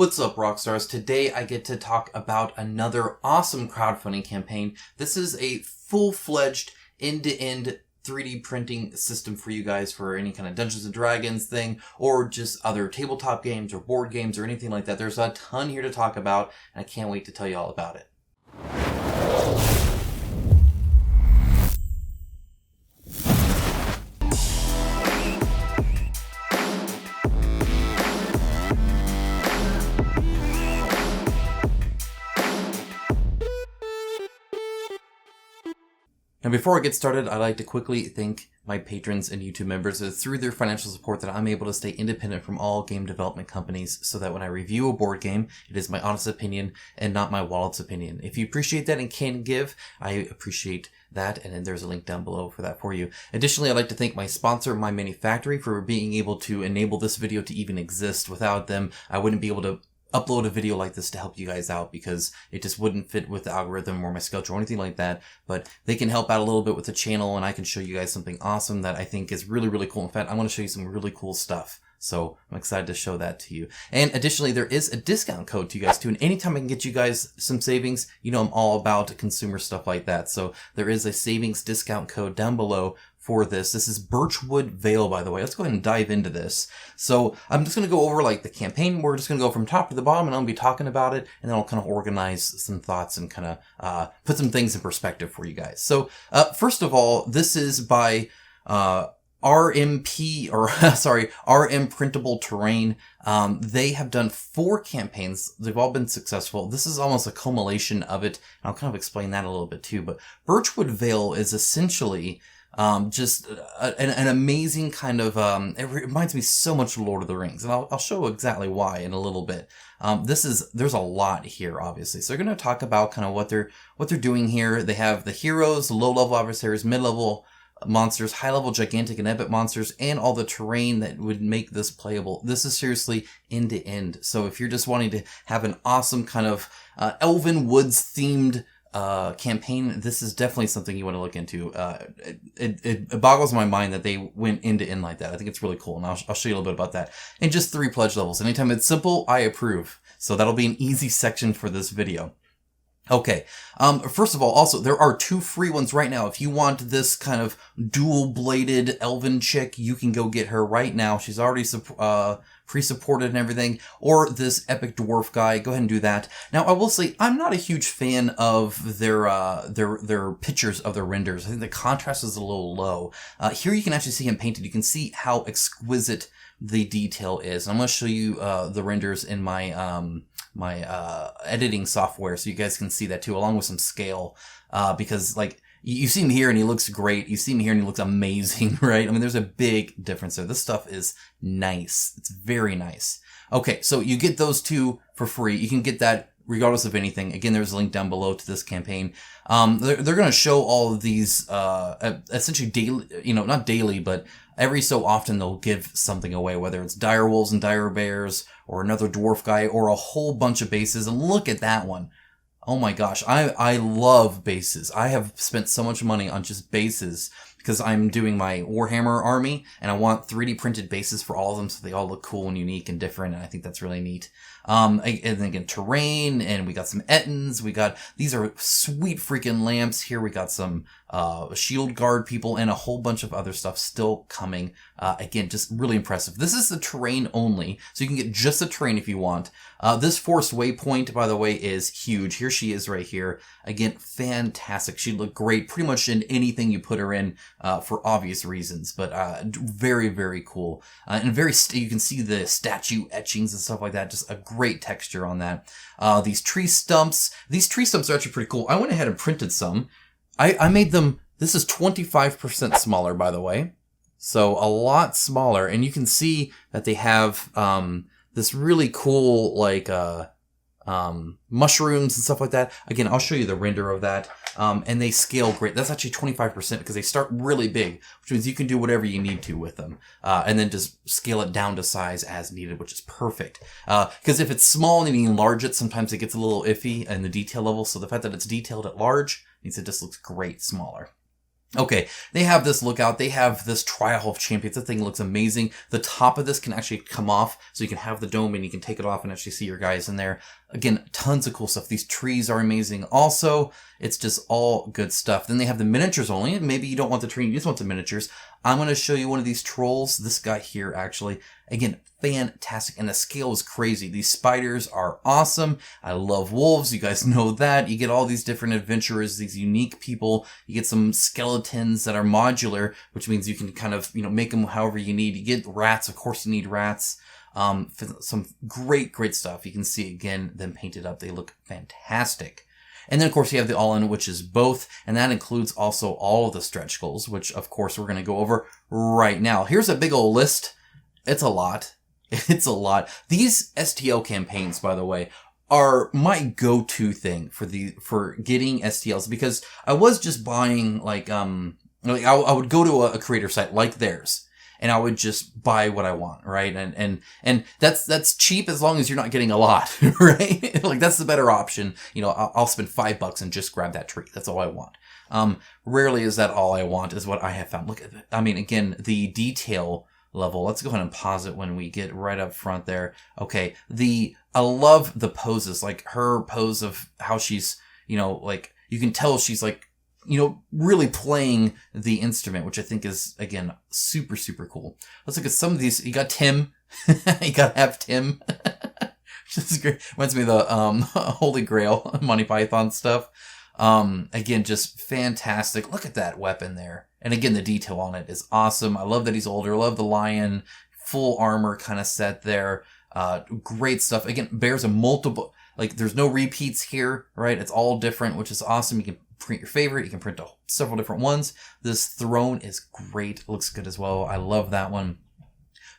What's up, Rockstars? Today I get to talk about another awesome crowdfunding campaign. This is a full-fledged end-to-end 3D printing system for you guys for any kind of Dungeons & Dragons thing, or just other tabletop games or board games or anything like that. There's a ton here to talk about, and I can't wait to tell you all about it. Now, before I get started, I'd like to quickly thank my patrons and YouTube members. It's through their financial support that I'm able to stay independent from all game development companies, so that when I review a board game, it is my honest opinion and not my wallet's opinion. If you appreciate that and can give, I appreciate that, and then there's a link down below for that for you. Additionally, I'd like to thank my sponsor, My Mini Factory, for being able to enable this video to even exist. Without them, I wouldn't be able to upload a video like this to help you guys out, because it just wouldn't fit with the algorithm or my schedule or anything like that. But they can help out a little bit with the channel, and I can show you guys something awesome that I think is really, really cool. In fact, I want to show you some really cool stuff. So I'm excited to show that to you. And additionally, there is a discount code to you guys too. And anytime I can get you guys some savings, you know I'm all about consumer stuff like that. So there is a savings discount code down below for this. This is Birchwood Vale, by the way. Let's go ahead and dive into this. So I'm just going to go over like the campaign. We're just going to go from top to the bottom, and I'll be talking about it, and then I'll kind of organize some thoughts and kind of put some things in perspective for you guys. So first of all, this is by RMP, or sorry, RM Printable Terrain. They have done 4 campaigns. They've all been successful. This is almost a culmination of it. I'll kind of explain that a little bit too. But Birchwood Vale is essentially just an amazing kind of, it reminds me so much of Lord of the Rings, and I'll show exactly why in a little bit. There's a lot here, obviously. So they're going to talk about kind of what they're doing here. They have the heroes, the low-level adversaries, mid-level monsters, high-level gigantic and epic monsters, and all the terrain that would make this playable. This is seriously end-to-end. So if you're just wanting to have an awesome kind of elven woods-themed campaign, this is definitely something you want to look into. It boggles my mind that they went end to end like that. I think it's really cool, and I'll show you a little bit about that. And just 3 pledge levels. Anytime it's simple, I approve. So that'll be an easy section for this video. Okay, first of all, also, there are 2 free ones right now. If you want this kind of dual-bladed elven chick, you can go get her right now. She's already pre-supported and everything. Or this epic dwarf guy, go ahead and do that. Now, I will say, I'm not a huge fan of their pictures of their renders. I think the contrast is a little low. Here you can actually see him painted. You can see how exquisite the detail is. I'm going to show you the renders in my editing software, so you guys can see that too, along with some scale, because like you see him here and he looks great, you see him here and he looks amazing, right? I mean, there's a big difference there. This stuff is nice. It's very nice. Okay, so you get those 2 for free. You can get that regardless of anything. Again, there's a link down below to this campaign. They're going to show all of these essentially daily, not daily, but every so often they'll give something away, whether it's dire wolves and dire bears, or another dwarf guy, or a whole bunch of bases. And look at that one. Oh my gosh, I love bases. I have spent so much money on just bases because I'm doing my Warhammer army, and I want 3D printed bases for all of them so they all look cool and unique and different, and I think that's really neat. And then again, terrain, and we got some Ettins, these are sweet freaking lamps here, we got some shield guard people, and a whole bunch of other stuff still coming. Again, just really impressive. This is the terrain only, so you can get just the terrain if you want. This Forest Waypoint, by the way, is huge. Here she is right here. Again, fantastic. She'd look great pretty much in anything you put her in, for obvious reasons, but very, very cool. And you can see the statue etchings and stuff like that. Just a great texture on that. These tree stumps are actually pretty cool. I went ahead and printed some. I made them, this is 25% smaller, by the way. So a lot smaller, and you can see that they have this really cool like mushrooms and stuff like that. Again, I'll show you the render of that. And they scale great. That's actually 25% because they start really big, which means you can do whatever you need to with them. And then just scale it down to size as needed, which is perfect. Because if it's small and you enlarge it, sometimes it gets a little iffy in the detail level. So the fact that it's detailed at large means it just looks great smaller. Okay, they have this lookout. They have this Trial of Champions. That thing looks amazing. The top of this can actually come off, so you can have the dome and you can take it off and actually see your guys in there. Again, tons of cool stuff. These trees are amazing. Also, it's just all good stuff. Then they have the miniatures only. Maybe you don't want the tree, you just want the miniatures. I'm going to show you one of these trolls. This guy here, actually. Again, fantastic. And the scale is crazy. These spiders are awesome. I love wolves. You guys know that. You get all these different adventurers, these unique people. You get some skeletons that are modular, which means you can kind of, make them however you need. You get rats. Of course, you need rats. Some great stuff. You can see again, them painted up. They look fantastic. And then, of course, you have the all-in, which is both, and that includes also all of the stretch goals, which, of course, we're going to go over right now. Here's a big old list. It's a lot. It's a lot. These STL campaigns, by the way, are my go-to thing for getting STLs, because I was just buying, I would go to a creator site like theirs, and I would just buy what I want, right? And that's cheap as long as you're not getting a lot, right? Like, that's the better option. I'll spend $5 and just grab that tree. That's all I want. Rarely is that all I want, is what I have found. Look at it. I mean, again, the detail level. Let's go ahead and pause it when we get right up front there. Okay. I love the poses, like her pose of how she's, you can tell she's really playing the instrument, which I think is, again, super, super cool. Let's look at some of these. You got Tim. You gotta have Tim. This is great. Reminds me of the, Holy Grail, Monty Python stuff. Again, just fantastic. Look at that weapon there. And again, the detail on it is awesome. I love that he's older. I love the lion, full armor kind of set there. Great stuff. Again, bears a multiple, there's no repeats here, right? It's all different, which is awesome. You can print your favorite. You can print several different ones. This throne is great. Looks good as well. I love that one.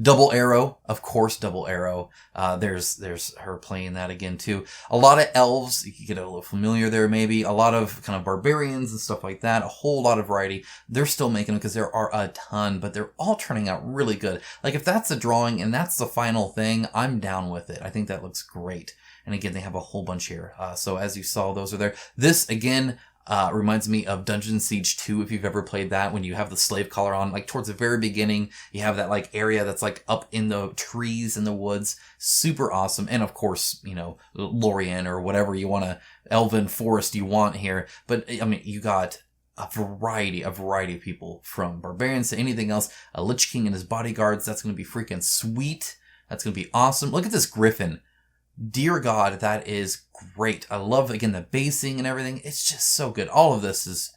Double arrow, of course, double arrow. There's her playing that again too. A lot of elves, you can get a little familiar there maybe. A lot of kind of barbarians and stuff like that. A whole lot of variety. They're still making them because there are a ton, but they're all turning out really good. If that's a drawing and that's the final thing, I'm down with it. I think that looks great. And again, they have a whole bunch here. So as you saw, those are there. This, again, reminds me of Dungeon Siege 2, if you've ever played that, when you have the slave collar on, towards the very beginning, you have that area that's up in the trees in the woods. Super awesome. And of course, Lorien or whatever you want elven forest you want here. But I mean, you got a variety of people, from barbarians to anything else. A Lich King and his bodyguards. That's going to be freaking sweet. That's going to be awesome. Look at this griffin. Dear God, that is great. I love, again, the basing and everything. It's just so good. All of this is...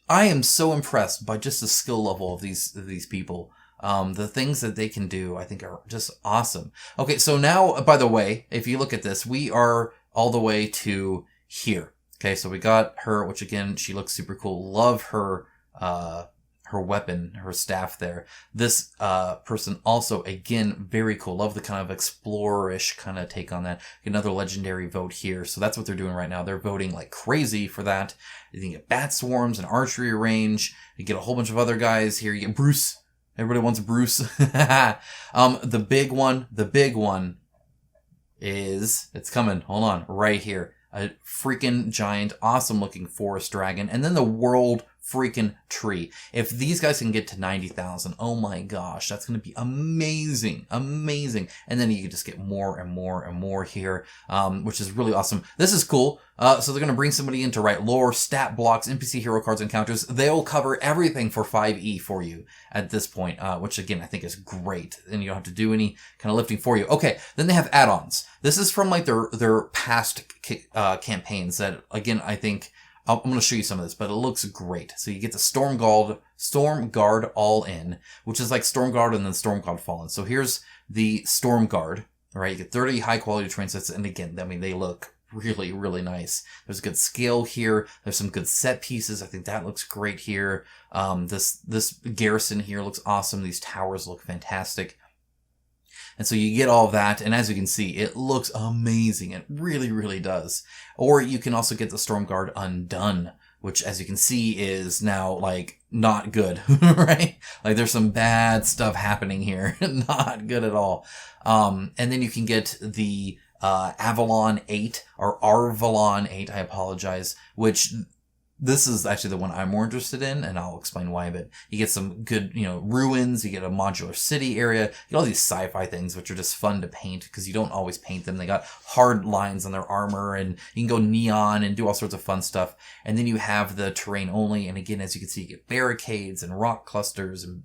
I am so impressed by just the skill level of these people. The things that they can do, I think, are just awesome. Okay, so now, by the way, if you look at this, we are all the way to here. Okay, so we got her, which, again, she looks super cool. Love her... her weapon, her staff there. This person also, again, very cool. Love the kind of explorer-ish kind of take on that. Another legendary vote here. So that's what they're doing right now. They're voting like crazy for that. You can get bat swarms and archery range. You get a whole bunch of other guys here. You get Bruce. Everybody wants Bruce. The big one is, it's coming. Hold on, right here. A freaking giant, awesome looking forest dragon. And then the world freaking tree. If these guys can get to 90,000, oh my gosh, that's going to be amazing. Amazing. And then you can just get more and more and more here, which is really awesome. This is cool. So they're going to bring somebody in to write lore, stat blocks, NPC hero cards, encounters. They'll cover everything for 5e for you at this point, which again, I think is great. And you don't have to do any kind of lifting for you. Okay. Then they have add-ons. This is from their past campaigns that, again, I think I'm going to show you some of this, but it looks great. So you get the Storm Guard All In, which is like Storm Guard and then Storm Guard Fallen. So here's the Storm Guard, right? You get 30 high quality train sets. And again, I mean, they look really, really nice. There's a good scale here. There's some good set pieces. I think that looks great here. This garrison here looks awesome. These towers look fantastic. And so you get all of that, and as you can see, it looks amazing. It really, really does. Or you can also get the Storm Guard Undone, which, as you can see, is now, not good, right? There's some bad stuff happening here. Not good at all. And then you can get the Avalon 8, or Arvalon 8, I apologize, which This is actually the one I'm more interested in, and I'll explain why. But you get some good, ruins. You get a modular city area. You get all these sci-fi things, which are just fun to paint because you don't always paint them. They got hard lines on their armor, and you can go neon and do all sorts of fun stuff. And then you have the terrain only. And again, as you can see, you get barricades and rock clusters and,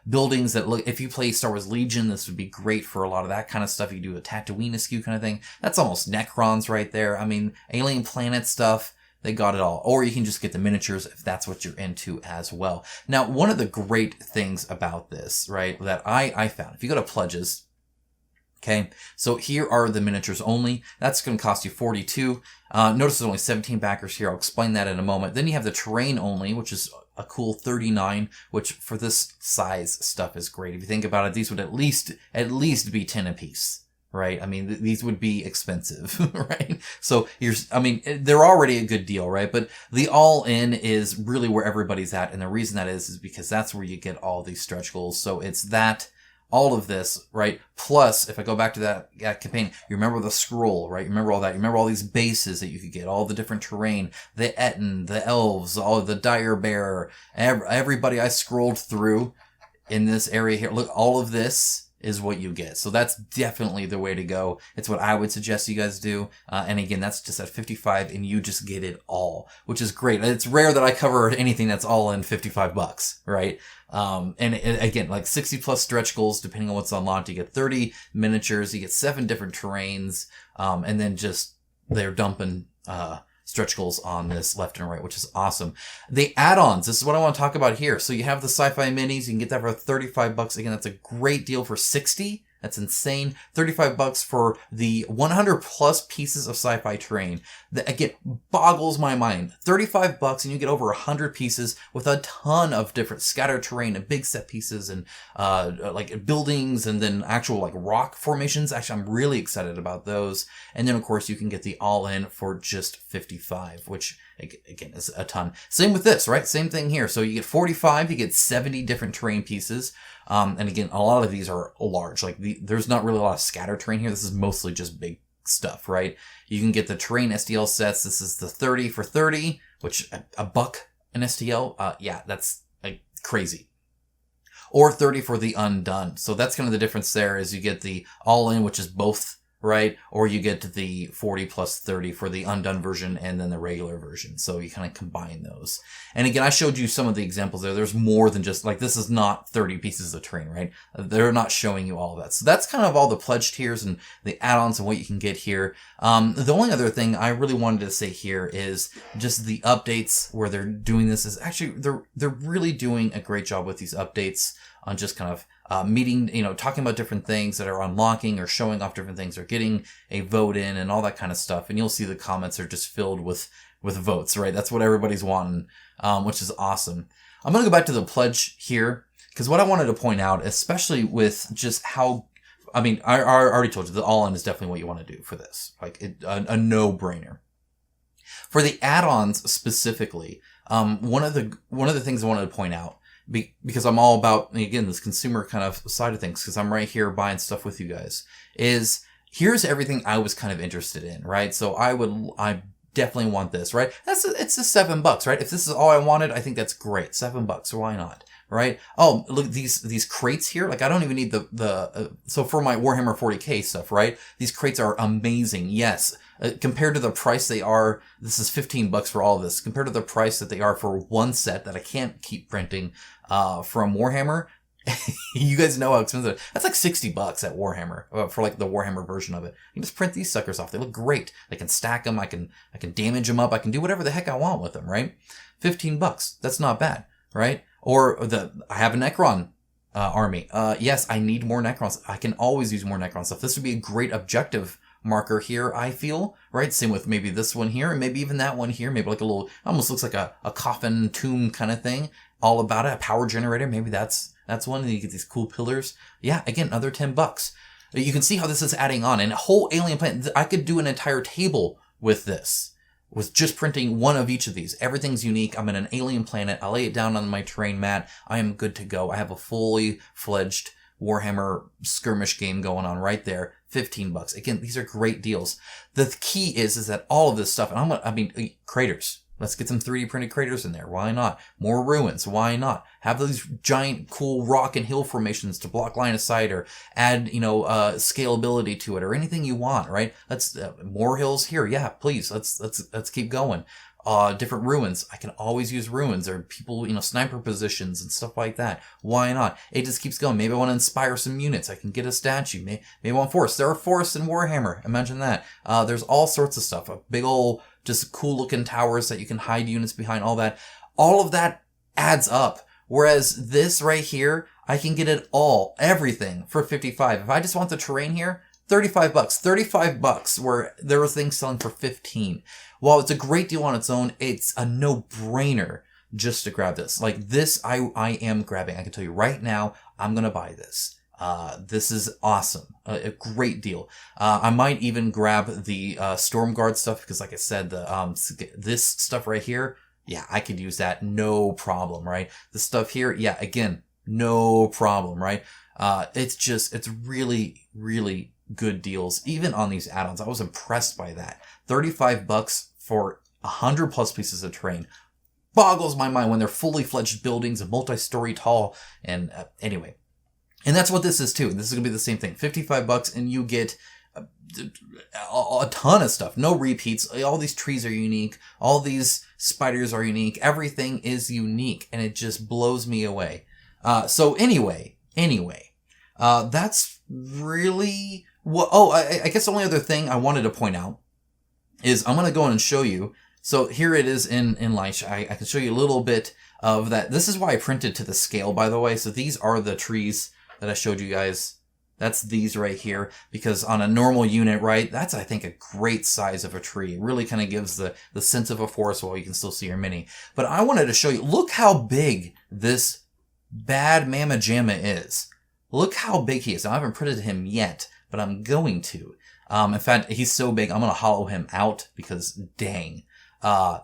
buildings that look, if you play Star Wars Legion, this would be great for a lot of that kind of stuff. You do a Tatooine askew kind of thing. That's almost Necrons right there. I mean, alien planet stuff. They got it all. Or you can just get the miniatures if that's what you're into as well. Now, one of the great things about this, right, that I found, if you go to pledges, okay, so here are the miniatures only. That's going to cost you $42. Notice there's only 17 backers here. I'll explain that in a moment. Then you have the terrain only, which is a cool $39, which for this size stuff is great. If you think about it, these would at least be 10 a piece. Right? I mean, these would be expensive, right? So they're already a good deal, right? But the all-in is really where everybody's at. And the reason that is because that's where you get all these stretch goals. So it's that, all of this, right? Plus, if I go back to that campaign, you remember the scroll, right? You remember all that. You remember all these bases that you could get, all the different terrain, the Etten, the elves, all of the dire bearer, everybody I scrolled through in this area here. Look, all of this is what you get. So that's definitely the way to go. It's what I would suggest you guys do. And again, that's just at 55 and you just get it all, which is great. It's rare that I cover anything that's all in $55, right? Again, like 60 plus stretch goals, depending on what's unlocked. You get 30 miniatures, you get 7 different terrains, and then just they're dumping, stretch goals on this left and right, which is awesome. The add-ons, this is what I want to talk about here. So you have the sci-fi minis, you can get that for $35. Again, that's a great deal for 60. That's insane. $35 for the 100 plus pieces of sci-fi terrain. That again boggles my mind. $35 and you get over 100 pieces with a ton of different scattered terrain and big set pieces and like buildings and then actual like rock formations. Actually, I'm really excited about those. And then of course you can get the all-in for just 55, which again is a ton. Same with this, right? Same thing here. So you get 45, you get 70 different terrain pieces. And again, a lot of these are large. Like there's not really a lot of scatter terrain here. This is mostly just big stuff, right? You can get the terrain STL sets. This is the 30 for 30, which a buck an STL. Yeah, that's crazy. Or 30 for the undone. So that's kind of the difference there is you get the all in, which is both, right? Or you get the 40 plus 30 for the undone version and then the regular version. So you kind of combine those. And again, I showed you some of the examples there. There's more than just like, this is not 30 pieces of terrain, right? They're not showing you all of that. So that's kind of all the pledge tiers and the add-ons and what you can get here. The only other thing I really wanted to say here is just the updates where they're doing this is actually, they're really doing a great job with these updates on just kind of meeting, talking about different things that are unlocking or showing off different things or getting a vote in and all that kind of stuff. And you'll see the comments are just filled with votes, right? That's what everybody's wanting, which is awesome. I'm going to go back to the pledge here because what I wanted to point out, especially with just how, I already told you the all-in is definitely what you want to do for this. Like a no-brainer. For the add-ons specifically, one of the things I wanted to point out, because I'm all about, again, this consumer kind of side of things, because I'm right here buying stuff with you guys, is here's everything I was kind of interested in, right? So I definitely want this, right? It's just $7, right? If this is all I wanted, I think that's great. $7, so why not? Right? Oh, look, these crates here, like I don't even need so for my Warhammer 40K stuff, right? These crates are amazing. Yes. Compared to the price they are, this is $15 for all of this. Compared to the price that they are for one set that I can't keep printing, from Warhammer, you guys know how expensive. That's like $60 at Warhammer, for like the Warhammer version of it. You can just print these suckers off. They look great. I can stack them. I can damage them up. I can do whatever the heck I want with them, right? $15. That's not bad, right? Or I have a Necron army. Yes, I need more Necrons. I can always use more Necron stuff. This would be a great objective marker here, I feel, right? Same with maybe this one here, and maybe even that one here, maybe like a little, almost looks like a coffin tomb kind of thing, all about it, a power generator, maybe that's one, and you get these cool pillars. Yeah, again, another $10. You can see how this is adding on, and a whole alien planet, I could do an entire table with this, with just printing one of each of these. Everything's unique. I'm in an alien planet. I lay it down on my terrain mat. I am good to go. I have a fully fledged Warhammer skirmish game going on right there. $15. Again, these are great deals. The key is that all of this stuff, and craters. Let's get some 3D printed craters in there. Why not? More ruins. Why not? Have those giant, cool rock and hill formations to block line of sight, or add, scalability to it, or anything you want, right? Let's, more hills here. Yeah, please. Let's keep going. Different ruins. I can always use ruins, or people, sniper positions and stuff like that. Why not? It just keeps going. Maybe I want to inspire some units. I can get a statue. Maybe I want forests. There are forests in Warhammer. Imagine that. There's all sorts of stuff. A big old, just cool looking towers that you can hide units behind, all that. All of that adds up. Whereas this right here, I can get it all, everything for 55. If I just want the terrain here, $35. $35 where there were things selling for 15. While it's a great deal on its own, it's a no-brainer just to grab this. Like this, I am grabbing. I can tell you right now, I'm going to buy this. This is awesome. A great deal. I might even grab the Stormguard stuff because, like I said, this stuff right here, yeah, I could use that. No problem, right? The stuff here, yeah, again, no problem, right? It's really, really good deals, even on these add-ons. I was impressed by that. $35 for 100 plus pieces of terrain boggles my mind when they're fully fledged buildings and multi-story tall. And anyway, and that's what this is too. This is gonna be the same thing. $55 and you get a ton of stuff. No repeats. All these trees are unique. All these spiders are unique. Everything is unique, and it just blows me away. So anyway, that's really what. Oh, I guess the only other thing I wanted to point out is I'm gonna go in and show you. So here it is in Light. I can show you a little bit of that. This is why I printed to the scale, by the way. So these are the trees that I showed you guys. That's these right here, because on a normal unit, right, that's, I think, a great size of a tree. It really kind of gives the sense of a forest while you can still see your mini. But I wanted to show you, look how big this bad Mamma Jamma is. Look how big he is. Now, I haven't printed him yet, but I'm going to. In fact, he's so big, I'm going to hollow him out because, dang,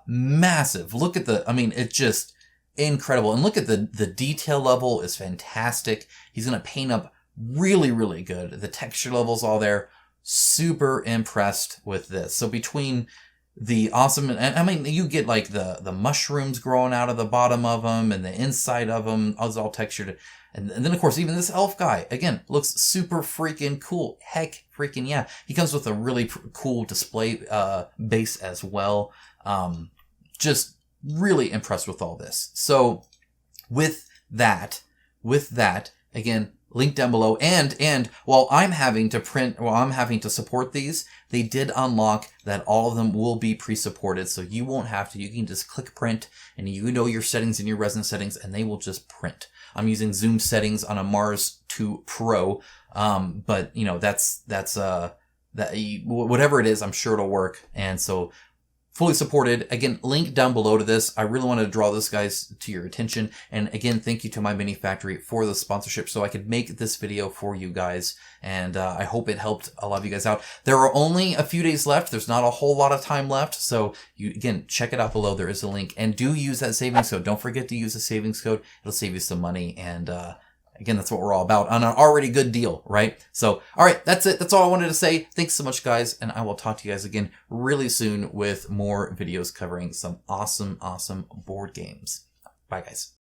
massive. Look at it's just incredible. And look at the detail level is fantastic. He's going to paint up really, really good. The texture level's all there. Super impressed with this. So between the awesome, and you get like the mushrooms growing out of the bottom of them and the inside of them, it's all textured. And then of course, even this elf guy, again, looks super freaking cool. Heck freaking yeah. He comes with a really cool display, base as well. Just really impressed with all this. So with that, again, link down below. And while I'm having to support these, they did unlock that all of them will be pre-supported. So you won't have to. You can just click print and you know your settings and your resin settings and they will just print. I'm using zoom settings on a Mars 2 Pro. But whatever it is, I'm sure it'll work. And so fully supported. Again, link down below to this. I really wanted to draw this, guys, to your attention. And again, thank you to My Mini Factory for the sponsorship so I could make this video for you guys. And I hope it helped a lot of you guys out. There are only a few days left. There's not a whole lot of time left. So again, check it out below. There is a link. And do use that savings code. Don't forget to use the savings code. It'll save you some money. And again, that's what we're all about on an already good deal, right? So, all right, that's it. That's all I wanted to say. Thanks so much, guys. And I will talk to you guys again really soon with more videos covering some awesome, awesome board games. Bye, guys.